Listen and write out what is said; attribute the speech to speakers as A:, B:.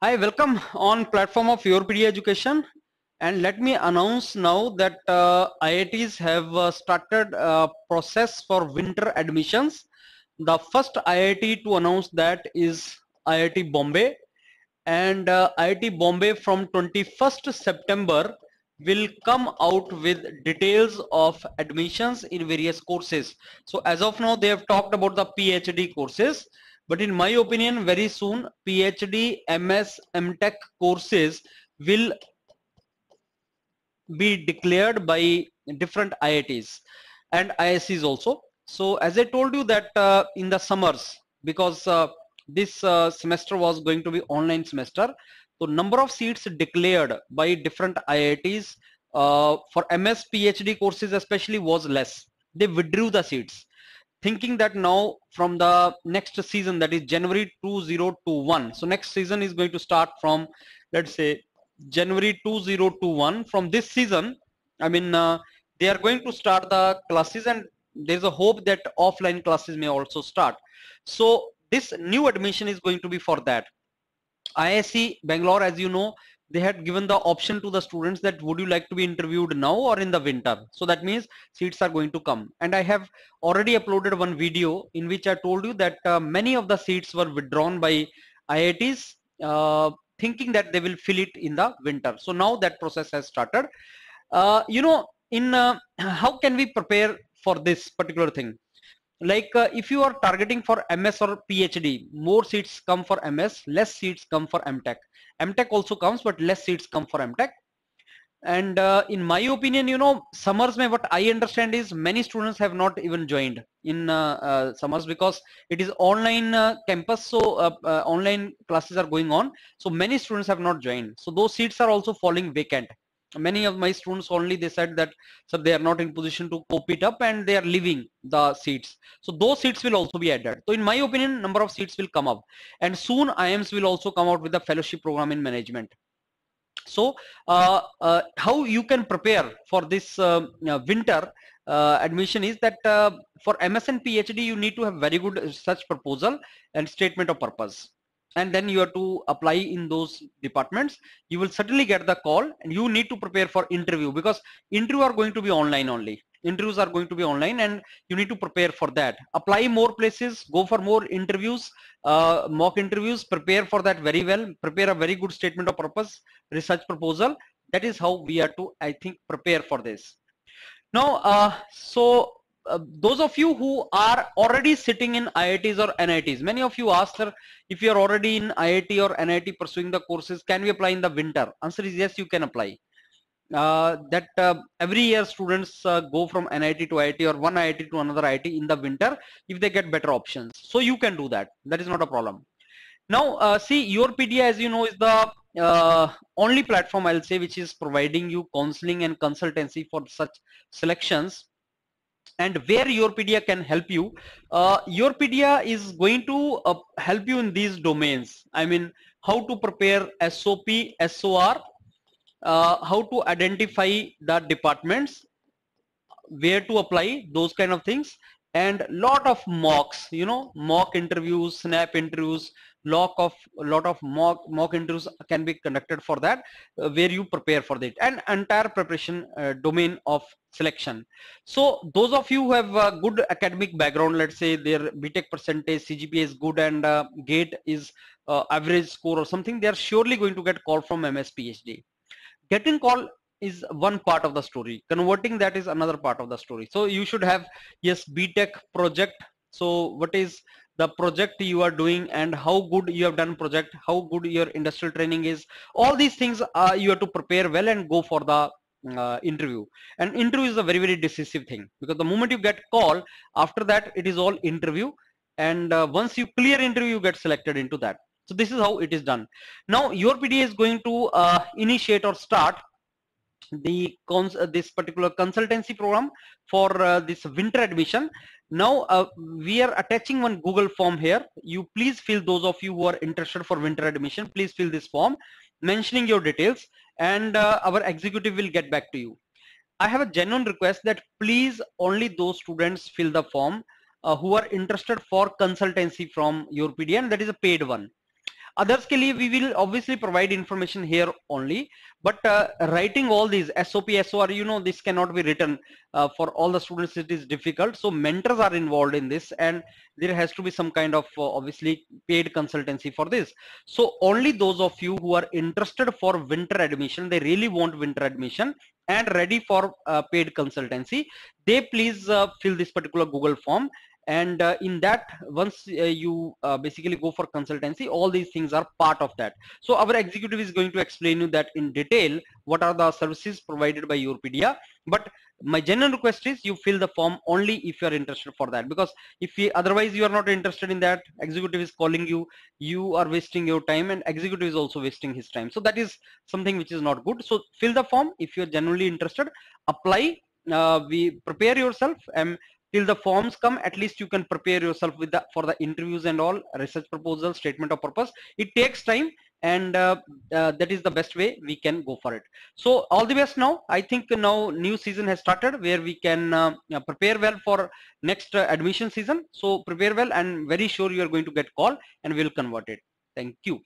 A: Hi, welcome on platform of YourPedia Education, and let me announce now that IITs have started process for winter admissions. The first IIT to announce that is IIT Bombay, and IIT Bombay from 21st September will come out with details of admissions in various courses. So as of now, they have talked about the PhD courses, but in my opinion, very soon PhD, MS, MTech courses will be declared by different IITs and ISCs also. So as I told you that in the summers, because this semester was going to be online semester, so number of seats declared by different IITs for MS PhD courses especially was less. They withdrew the seats, thinking that now from the next season, that is January 2021, so next season is going to start from, let's say, January 2021. From this season, I mean, they are going to start the classes, and there's a hope that offline classes may also start. So this new admission is going to be for that. IISc Bangalore, as you know, they had given the option to the students that would you like to be interviewed now or in the winter. So that means seats are going to come. And I have already uploaded one video in which I told you that many of the seats were withdrawn by IITs, thinking that they will fill it in the winter. So now that process has started. In how can we prepare for this particular thing? Like if you are targeting for MS or PhD, more seats come for MS, less seats come for MTech. MTech also comes, but less seats come for MTech. And in my opinion, summers mein what I understand is many students have not even joined in summers, because it is online campus, so online classes are going on, so many students have not joined, so those seats are also falling vacant. Many of my students only, they said that sir, they are not in position to cope it up and they are leaving the seats, so those seats will also be added. So in my opinion, number of seats will come up, and soon IIMs will also come out with a fellowship program in management. So how you can prepare for this winter admission is that for MS and PhD you need to have very good research proposal and statement of purpose, and then you have to apply in those departments. You will certainly get the call, and you need to prepare for interview, because interview are going to be online only. Interviews are going to be online, and you need to prepare for that. Apply more places, go for more interviews, mock interviews, prepare for that very well, prepare a very good statement of purpose, research proposal. That is how we are to, I think, prepare for this. Now, those of you who are already sitting in IITs or NITs, many of you asked, sir, if you are already in IIT or NIT pursuing the courses, can we apply in the winter? Answer is yes, you can apply. Every year students go from NIT to IIT or one IIT to another IIT in the winter if they get better options. So you can do that. That is not a problem. Now, see, YourPedia, as you know, is the only platform, I'll say, which is providing you counseling and consultancy for such selections. And where YourPedia can help you, YourPedia is going to help you in these domains. I mean, how to prepare SOP, SOR, how to identify the departments, where to apply, those kind of things, and lot of mocks, mock interviews, snap interviews, lot of mock interviews can be conducted for that, where you prepare for that, and entire preparation domain of selection. So those of you who have a good academic background, let's say their BTech percentage, CGPA is good, and GATE is average score or something, they are surely going to get call from MS PhD. Getting call is one part of the story, converting that is another part of the story. So you should have, yes, BTech project. So what is the project you are doing, and how good you have done project, how good your industrial training is, all these things you have to prepare well and go for the interview. And interview is a very, very decisive thing, because the moment you get call, after that it is all interview, and once you clear interview, you get selected into that. So this is how it is done. Now YourPedia is going to initiate or start this particular consultancy program for this winter admission. Now we are attaching one Google form here. You please fill, those of you who are interested for winter admission, please fill this form mentioning your details, and our executive will get back to you. I have a genuine request that please only those students fill the form who are interested for consultancy from YourPedia, and that is a paid one. others ke liye we will obviously provide information here only, but writing all these SOP, SOR, you know, this cannot be written for all the students. It is difficult. So mentors are involved in this, and there has to be some kind of obviously paid consultancy for this. So only those of you who are interested for winter admission, they really want winter admission and ready for paid consultancy, they please fill this particular Google form. And in that, once you basically go for consultancy, all these things are part of that. So our executive is going to explain you that in detail, what are the services provided by Yourpedia. But my general request is you fill the form only if you are interested for that, because if you, otherwise you are not interested in that, executive is calling you, you are wasting your time, and executive is also wasting his time. So that is something which is not good. So fill the form if you are genuinely interested, apply. We prepare yourself, and till the forms come, at least you can prepare yourself with the for the interviews and all, research proposal, statement of purpose. It takes time, and that is the best way we can go for it. So all the best. Now I think now new season has started where we can prepare well for next admission season. So prepare well, and very sure you are going to get call, and we'll convert it. Thank you.